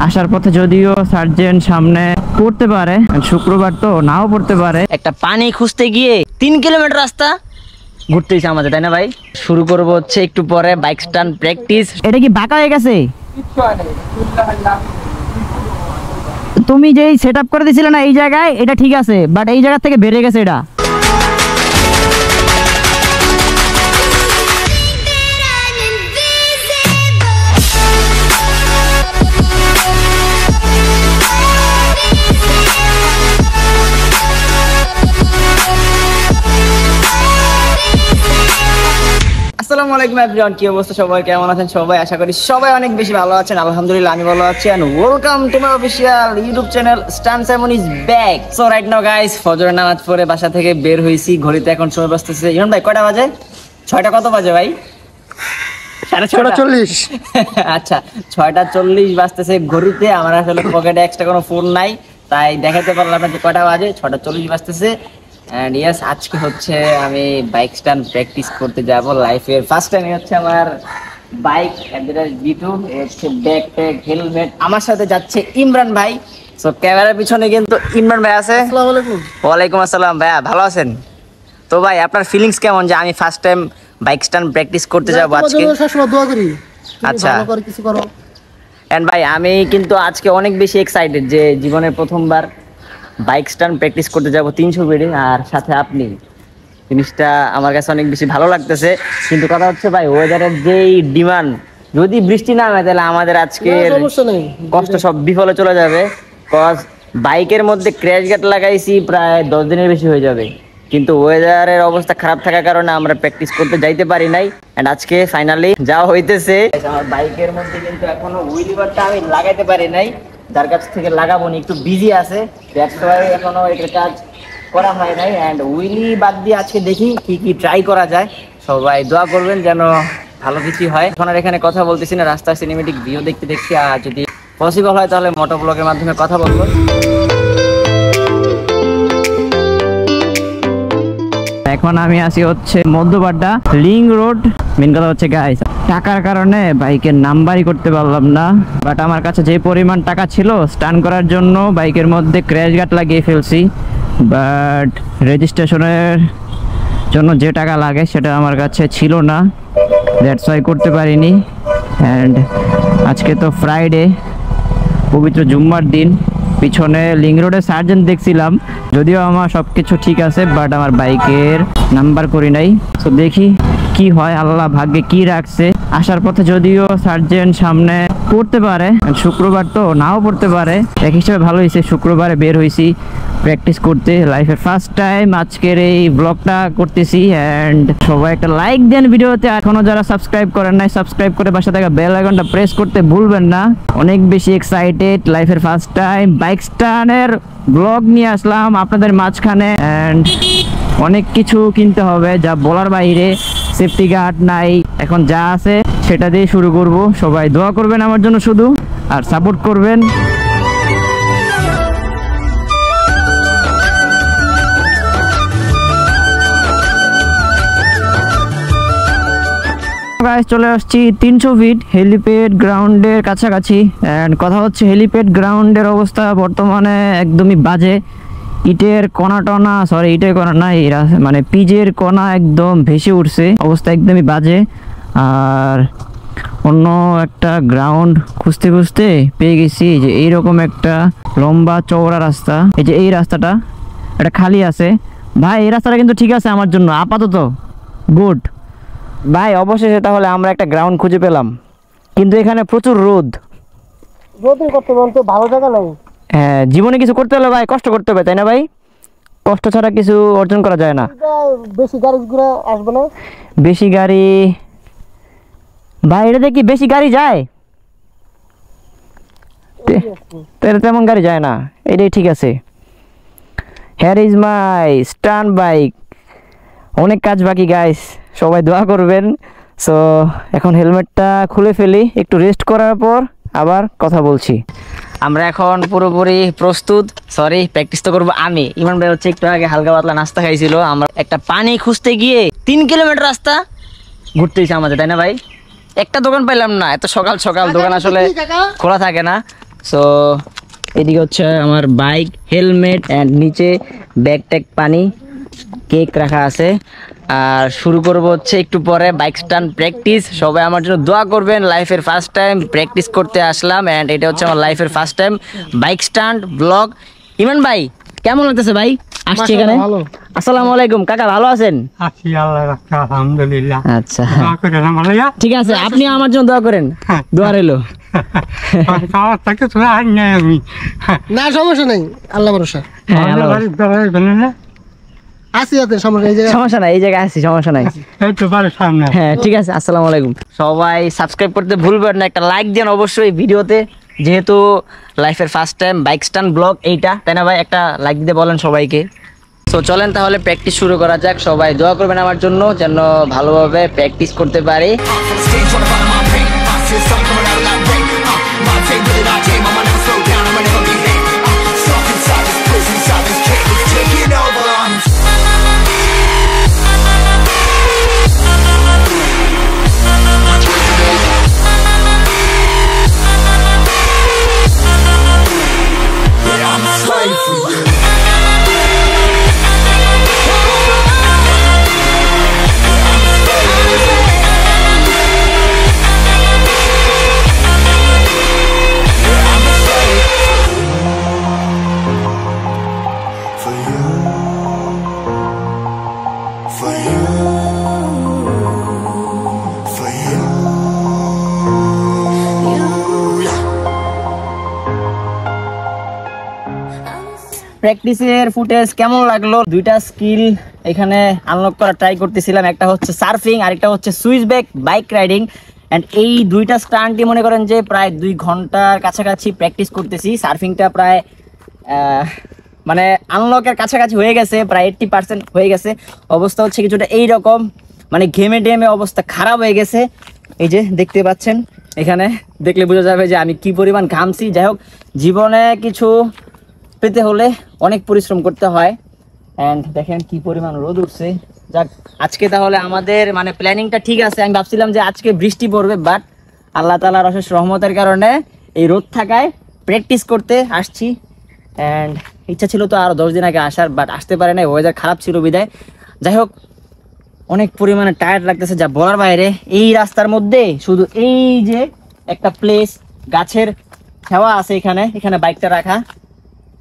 আসার পথে যদিও সার্জেন্ট সামনে পড়তে পারে, শুক্রবার তো নাও পড়তে পারে। একটা পানি খুঁজতে গিয়ে 3 কিলোমিটার রাস্তা ঘুরতেইছে আমাদের, তাই না ভাই? শুরু করব হচ্ছে একটু পরে বাইক স্টান্ট প্র্যাকটিস। এটা কি বাঁকা হয়ে গেছে? তুমি যেই সেট আপ করে দিছিলে না এই জায়গায়, এটা ঠিক আছে, বাট এই জায়গা থেকে বেড়ে গেছে এটা। আসসালামু আলাইকুম এভরিওয়ান, কি অবস্থা সবাই, কেমন আছেন সবাই? আশা করি সবাই অনেক বেশি ভালো আছেন। আলহামদুলিল্লাহ আমি ভালো আছি। And welcome to my official YouTube channel stunt Simon is back. So right now guys, ফজরের নামাজ পড়ে বাসা থেকে বের হইছি। ঘড়িতে এখন সময় বাজতেছে, ইমন ভাই কয়টা বাজে? 6টা কত বাজে ভাই? 6:40। আচ্ছা 6:40 বাজতেছে ঘড়িতে। আমার আসলে পকেটে এক্সট্রা কোনো ফোন নাই, তাই দেখাতে পারলাম না যে কয়টা বাজে। 6:40 বাজতেছে। এন্ড ইয়েস, আজকে হচ্ছে আমি বাইক স্টান্ট প্র্যাকটিস করতে যাব। লাইফের ফার্স্ট টাইম হচ্ছে আমার বাইক অ্যাড্রেস বিটু, হচ্ছে ব্যাকপ্যাক হেলমেট। আমার সাথে যাচ্ছে ইমরান ভাই। সো ক্যামেরার পিছনে কিন্তু ইমরান ভাই আছে। আসসালামু আলাইকুম। ওয়ালাইকুম আসসালাম। ভাইয়া ভালো আছেন তো? ভাই আপনার ফিলিংস কেমন যে আমি first time bike stunt practice করতে যাব আজকে? সবসময় দোয়া করি। আচ্ছা ভালো করে কিছু করো। এন্ড ভাই আমি কিন্তু আজকে অনেক বেশি এক্সাইটেড যে জীবনের প্রথমবার বাইক স্টান্ট প্র্যাকটিস করতে যাব 300 বেডে, আর সাথে আপনি। জিনিসটা আমার কাছে অনেক বেশি ভালো লাগতেছে। কিন্তু কথা হচ্ছে ভাই, ওয়েদারের যেই ডিমান্ড, যদি বৃষ্টি না হয় তাহলে আমাদের আজকের কষ্ট সব বিফলে চলে যাবে। কজ বাইকের মধ্যে ক্র্যাশ গার্ড লাগাইছি প্রায় 10 দিনের বেশি হয়ে যাবে, কিন্তু ওয়েদারের অবস্থা খারাপ থাকার কারণে আমরা প্র্যাকটিস করতে যাইতে পারি নাই। এন্ড আজকে ফাইনালি যাওয়া হইতেছে। আমার বাইকের মধ্যে কিন্তু এখনো হুইল লিভারটা আমি লাগাইতে পারি নাই, যার কাছ থেকে লাগাবো নি, একটু বিজি আছে, এখনো এটার কাজ করা হয় নাই। অ্যান্ড উইলি বাদ দিয়ে আজকে দেখি কি কি ট্রাই করা যায়। সবাই দোয়া করবেন যেন ভালো কিছু হয়। এখন আর এখানে কথা বলতেছি না, রাস্তার সিনেমেটিক ভিউ দেখতে দেখছি। আর যদি পসিবল হয় তাহলে মোটো ব্লগের মাধ্যমে কথা বলবো। এখন আমি আছি হচ্ছে মধ্যপাড্ডা লিং রোড। মেন কথা হচ্ছে গাইস, টাকার কারণে বাইকের নাম্বারই করতে পারলাম না। বাট আমার কাছে যে পরিমাণ টাকা ছিল স্টান করার জন্য বাইকের মধ্যে ক্র্যাশ গার্ড লাগিয়ে ফেলছি। বাট রেজিস্ট্রেশনের জন্য যে টাকা লাগে সেটা আমার কাছে ছিল না, দ্যাটস ওয়াই করতে পারিনি। অ্যান্ড আজকে তো ফ্রাইডে, পবিত্র জুম্মার দিন। পিছনে লিং রোডে সার্জেন্ট দেখছিলাম, যদিও আমার সব কিছু ঠিক আছে, বাট আমার বাইকের নাম্বার করি নাই। তো দেখি কি হয়, আল্লাহ ভাগ্যে কি রাখছে। আসার পথে যদিও সার্জেন্ট সামনে পড়তে পারে, শুক্রবার তো নাও পড়তে পারে। এক হিসাবে ভালো হয়েছে শুক্রবারে বের হয়েছি প্র্যাকটিস করতে। লাইফের ফার্স্ট টাইম আজকের এই ব্লগটা করতেছি। অ্যান্ড সবাই একটা লাইক দেন ভিডিওতে। এখনো যারা সাবস্ক্রাইব করেন নাই, সাবস্ক্রাইব করে পাশে থাকা বেল আইকনটা প্রেস করতে ভুলবেন না। অনেক বেশি এক্সাইটেড, লাইফের ফার্স্ট টাইম বাইক স্টানের ব্লগ নিয়ে আসলাম আপনাদের মাঝখানে। অ্যান্ড অনেক কিছু কিনতে হবে যা বলার বাইরে, সেফটি গার্ড নাই। এখন যা আছে সেটা দিয়ে শুরু করব। সবাই দোয়া করবেন আমার জন্য শুধু, আর সাপোর্ট করবেন। চলে আসছি 300 ফিট হেলিপ্যাড গ্রাউন্ডের কাছাকাছি। অ্যান্ড কথা হচ্ছে হেলিপ্যাড গ্রাউন্ডের অবস্থা বর্তমানে একদমই বাজে। ইটের কণা টনা, সরি ইটের কণা নাই, মানে পিজের কণা একদম ভেসে উঠছে, অবস্থা একদমই বাজে। আর অন্য একটা গ্রাউন্ড খুঁজতে খুঁজতে পেয়ে গেছি যে এইরকম একটা লম্বা চওড়া রাস্তা। এই যে এই রাস্তাটা, এটা খালি আছে ভাই। এই রাস্তাটা কিন্তু ঠিক আছে আমার জন্য আপাতত, গুড ভাই। অবশেষে তাহলে আমরা একটা গ্রাউন্ড খুঁজে পেলাম, কিন্তু এখানে প্রচুর রোদ। করতে বলতে ভালো জায়গা নাই। হ্যাঁ, জীবনে কিছু করতে হলে ভাই কষ্ট করতে হবে, তাই না ভাই? কষ্ট ছাড়া কিছু অর্জন করা যায় না। বেশি গাড়িগুলো আসবে না? বেশি গাড়ি ভাই, এটা দেখি বেশি গাড়ি যায়, তেমন গাড়ি যায় না, এটাই ঠিক আছে। Here is my stunt bike. অনেক কাজ বাকি গাইস, সবাই দোয়া করবেন। সো এখন হেলমেটটা খুলে ফেলি, একটু রেস্ট করার পর আবার কথা বলছি। আমরা এখন পুরোপুরি প্রস্তুত। সরি, প্র্যাকটিস তো করবো আমি। ইমরান ভাই হচ্ছে একটু আগে হালকা পাতলা নাস্তা খাইছিল। আমরা একটা পানি খুঁজতে গিয়ে 3 কিলোমিটার রাস্তা ঘুরতেইছে আমাদের, তাই না ভাই? একটা দোকান পাইলাম না, এত সকাল সকাল দোকান আসলে খোলা থাকে না। সো এদিকে হচ্ছে আমার বাইক, হেলমেট অ্যান্ড নিচে ব্যাগ ট্যাগ, পানি, কেক রাখা আছে। আর শুরু করব হচ্ছে একটু পরে বাইক স্টান্ট প্র্যাকটিস। সবাই আমার জন্য দোয়া করবেন। লাইফের ফার্স্ট টাইম প্র্যাকটিস করতে আসলাম অ্যান্ড এটা হচ্ছে আমার লাইফের first time bike stunt blog. Imran ভাই কেমন লাগতেছে ভাই আসছে এখানে? ভালো। আসসালামু আলাইকুম কাকা, ভালো আছেন? আছি আল্লাহ রাখছে আলহামদুলিল্লাহ। আচ্ছা দোয়া করে না মালাইয়া ঠিক আছে, আপনি আমার জন্য দোয়া করেন। দোয়া রইলো। খাওয়ার থেকে তোরা আর নাই আমি না সমস্যা নেই, আল্লাহ ভরসা। হ্যাঁ, হ্যালো। বাড়ির বেলায় বেনে না আসি আছে সমস্যা এই জায়গায়। সমস্যা নাই, এই জায়গায় আছি, সমস্যা নাই। এই তো বাড়ির সামনে। হ্যাঁ ঠিক আছে, আসসালামু আলাইকুম। সবাই সাবস্ক্রাইব করতে ভুলবেন না, একটা লাইক দেন অবশ্যই ভিডিওতে, যেহেতু লাইফের first time bike stunt blog এইটা, তাই না ভাই? একটা লাইক দিতে বলেন সবাইকে। তো চলেন তাহলে প্র্যাকটিস শুরু করা যাক। সবাই দোয়া করবেন আমার জন্য যেন ভালোভাবে প্র্যাকটিস করতে পারি। প্র্যাকটিসের ফুটেজ কেমন লাগলো? দুইটা স্কিল এখানে আনলক করা ট্রাই করতেছিলাম, একটা হচ্ছে সার্ফিং আর একটা হচ্ছে switch back bike riding. And এই দুইটা স্টান্টই মনে করেন যে প্রায় 2 ঘন্টার কাছাকাছি প্র্যাকটিস করতেছি। সার্ফিংটা প্রায় মানে আনলকের কাছাকাছি হয়ে গেছে, প্রায় 80% হয়ে গেছে। অবস্থা হচ্ছে কিছুটা এইরকম, মানে ঘেমে ডেমে অবস্থা খারাপ হয়ে গেছে। এই যে দেখতে পাচ্ছেন, এখানে দেখলে বোঝা যাবে যে আমি কি পরিমাণ ঘামছি। যাই হোক, জীবনে কিছু পেতে হলে অনেক পরিশ্রম করতে হয়। অ্যান্ড দেখেন কি পরিমাণ রোদ উঠছে। যাক, আজকে তাহলে আমাদের মানে প্ল্যানিংটা ঠিক আছে। আমি ভাবছিলাম যে আজকে বৃষ্টি পড়বে, বাট আল্লাহ তাআলার অশেষ রহমতের কারণে এই রোদ থাকায় প্র্যাকটিস করতে আসছি। অ্যান্ড ইচ্ছা ছিল তো আরও 10 দিন আগে আসার, বাট আসতে পারে না, ওয়েদার খারাপ ছিল বিদায়। যাই হোক, অনেক পরিমাণে টায়ার্ড লাগতেছে যা বলার বাইরে। এই রাস্তার মধ্যে শুধু এই যে একটা প্লেস, গাছের ছাওয়া আছে এখানে, এখানে বাইকটা রাখা,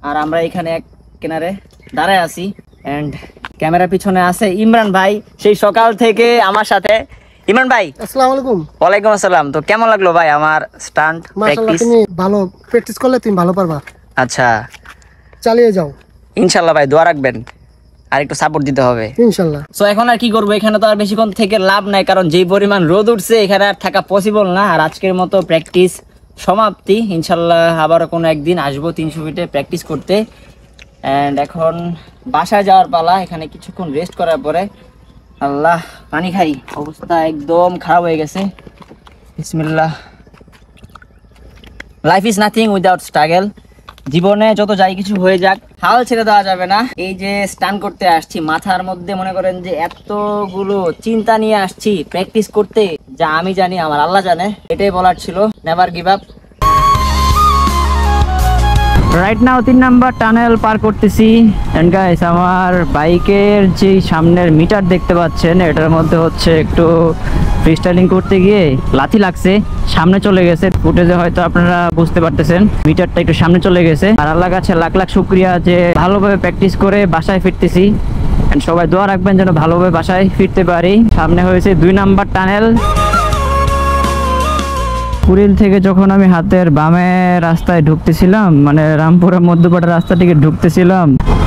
আর আমরা এখানে এক কিনারে দাঁড়ায় আছি। অ্যান্ড ক্যামেরার পিছনে আছে ইমরান ভাই, সেই সকাল থেকে আমার সাথে। ইমরান ভাই আসসালামু আলাইকুম। ওয়ালাইকুম আসসালাম। তো কেমন লাগলো ভাই আমার স্টান্ট মাশাআল্লাহ, প্র্যাকটিস? তুমি ভালো প্র্যাকটিস করলে তুমি ভালো পারবা, আচ্ছা চালিয়ে যাও ইনশাল্লাহ ভাই, দোয়া রাখবেন আর একটু সাপোর্ট দিতে হবে ইনশাআল্লাহ। সো এখন আর কি করবো, এখানে তো আর বেশিক্ষণ থেকে লাভ নাই, কারণ যেই পরিমাণ রোদ উঠছে এখানে আর থাকা পসিবল না। আর আজকের মতো প্র্যাকটিস সমাপ্তি। ইনশাল্লাহ আবারও কোনো একদিন আসবো 300 ফিটে প্র্যাকটিস করতে। অ্যান্ড এখন বাসায় যাওয়ার পালা। এখানে কিছুক্ষণ রেস্ট করার পরে আল্লাহ পানি খাই, অবস্থা একদম খারাপ হয়ে গেছে। বিসমিল্লাহ। Life is nothing without struggle. জীবনে যত যাই কিছু হয়ে যাক, হাল ছেড়ে দেওয়া যাবে না। এই যে স্টান করতে আসছি, মাথার মধ্যে মনে করেন যে এতগুলো চিন্তা নিয়ে আসছি প্র্যাকটিস করতে, যা আমি জানি আমার আল্লাহ জানে। এটাই বলার ছিল, never give up. Right now 3 number tunnel পার করতেছি। এন্ড গাইস, আমার বাইকের যে সামনের মিটার দেখতে পাচ্ছেন, এটার মধ্যে হচ্ছে একটু ফ্রিস্টাইলিং করতে গিয়ে লাথি লাগছে, সামনে চলে গেছে। ফুটেজে হয়তো আপনারা বুঝতে পারতেছেন মিটারটা একটু সামনে চলে গেছে। আর আল্লাহর কাছে লাখ লাখ শুকরিয়া যে ভালোভাবে প্র্যাকটিস করে বাসায় ফিরতেছি। এন্ড সবাই দোয়া রাখবেন যেন ভালোভাবে বাসায় ফিরতে পারি। সামনে হয়েছে 2 নাম্বার টানেল। কুড়িল থেকে যখন আমি হাতের বামে রাস্তায় ঢুকতেছিলাম, মানে রামপুরা মধ্যপাড়া রাস্তা থেকে ঢুকতেছিলাম,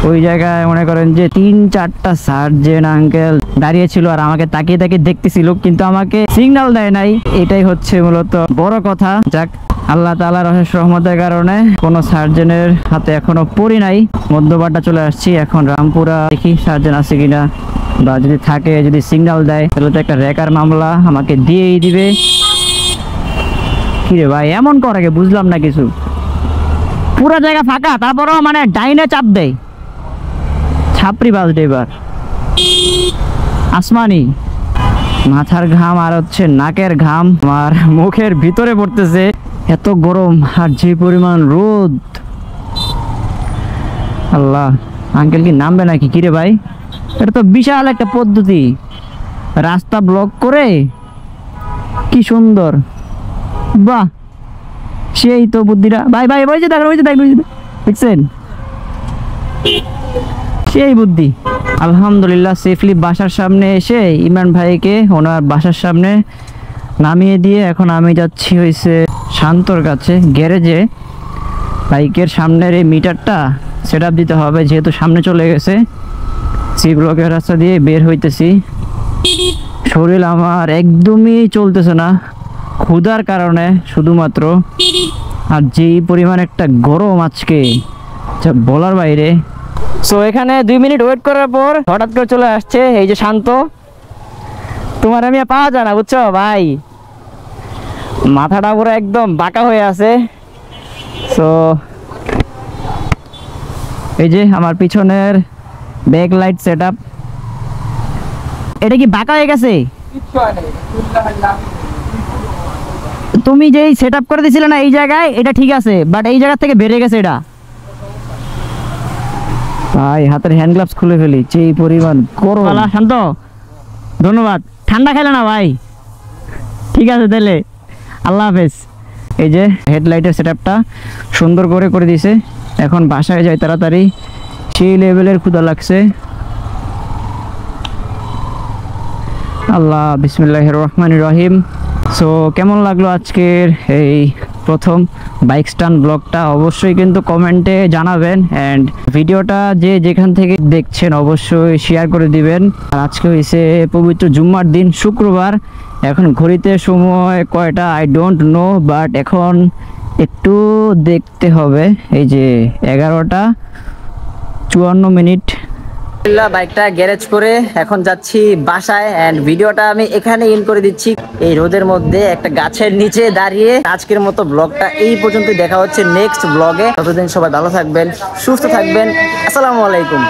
ওই জায়গায় মনে করেন যে 3-4টা সার্জেন্ট আঙ্কেল দাঁড়িয়ে ছিল আর আমাকে তাকিয়ে তাকিয়ে দেখতেছিল, কিন্তু আমাকে সিগন্যাল দেয় নাই। এটাই হচ্ছে মূলত বড় কথা। যাক, আল্লাহ তাআলার অশেষ রহমতের কারণে কোনো সার্জেনের হাতে এখনো পড়ি নাই। মধ্যপাড়া চলে আসছি, এখন রামপুরা দেখি সার্জেন্ট আছে কিনা, বা যদি থাকে, যদি সিগন্যাল দেয় তাহলে তো একটা রেকার মামলা আমাকে দিয়েই দিবে। কিরে ভাই এমন করে আগে বুঝলাম না কিছু, পুরো জায়গা ফাঁকা তারপরও মানে ডাইনে চাপ দেয়। ছাপরি বাস ড্রাইভার আসমানি। মাথার ঘাম আর হচ্ছে নাকের ঘাম আমার মুখের ভিতরে পড়তেছে। এত গরম আর যে পরিমাণ রোদ, আল্লাহ আঙ্কেল কি নামবে নাকি? কিরে ভাই, এটা তো বিশাল একটা পদ্ধতি, রাস্তা ব্লক করে, কি সুন্দর, বাহ সেই তো বুদ্ধিটা। ভাই ভাই ওই যে দেখেন, ওই যে দেখেন, দেখছেন, সেই বুদ্ধি। আলহামদুলিল্লাহ সেফলি বাসার সামনে এসে ইমরান ভাইকে ওনার বাসার সামনে নামিয়ে দিয়ে এখন আমি যাচ্ছি হয়েছে শান্তর কাছে গ্যারেজে। বাইকের সামনের এই মিটারটা সেট আপ দিতে হবে, যেহেতু সামনে চলে গেছে। সি ব্লকের রাস্তা দিয়ে বের হইতেছি। শরীর আমার একদমই চলতেছে না ক্ষুধার কারণে শুধুমাত্র, আর যেই পরিমাণ একটা গরম আজকে যা বলার বাইরে। সো এখানে 2 মিনিট ওয়েট করার পর হঠাৎ করে চলে আসছে এই যে শান্ত। তোমার আমি আর পাওয়া যায় না বুঝছো ভাই, মাথাটা পুরো একদম বাঁকা হয়ে আছে। সো এই যে আমার পিছনের ব্যাক লাইট সেট আপ, এটা কি বাঁকা হয়ে গেছে? তুমি যেই সেট আপ করে দিছিলে না এই জায়গায়, এটা ঠিক আছে, বাট এই জায়গা থেকে বেড়ে গেছে এটা। ভাই হাতের হ্যান্ড গ্লাভস খুলে ফেলি, যেই পরিমাণ গরম। শান্ত ধন্যবাদ, ঠান্ডা খেলে না ভাই। ঠিক আছে তাহলে, আল্লাহ হাফেজ। এই যে হেডলাইটের সেট আপটা সুন্দর করে করে দিছে। এখন বাসায় যাই তাড়াতাড়ি, সেই লেভেলের ক্ষুধা লাগছে। আল্লাহ, বিসমিল্লাহির রহমানির রহিম। সো কেমন লাগলো আজকের এই প্রথম বাইক স্টান্ট ব্লগটা, অবশ্যই কিন্তু কমেন্টে জানাবেন। অ্যান্ড ভিডিওটা যে যেখান থেকে দেখছেন অবশ্যই শেয়ার করে দিবেন। আর আজকে হয়েছে পবিত্র জুম্মার দিন, শুক্রবার। এখন ঘড়িতে সময় কয়টা আই ডোন্ট নো, বাট এখন একটু দেখতে হবে। এই যে 11:54। বাইকটা গ্যারেজ করে এখন যাচ্ছি বাসায়, এন্ড ভিডিওটা আমি এখানে ইন করে দিচ্ছি এই রোদের মধ্যে একটা গাছের নিচে দাঁড়িয়ে। আজকের মতো ব্লগটা এই পর্যন্ত, দেখা হচ্ছে নেক্সট ব্লগে। ততদিন সবাই ভালো থাকবেন, সুস্থ থাকবেন। আসসালামু আলাইকুম।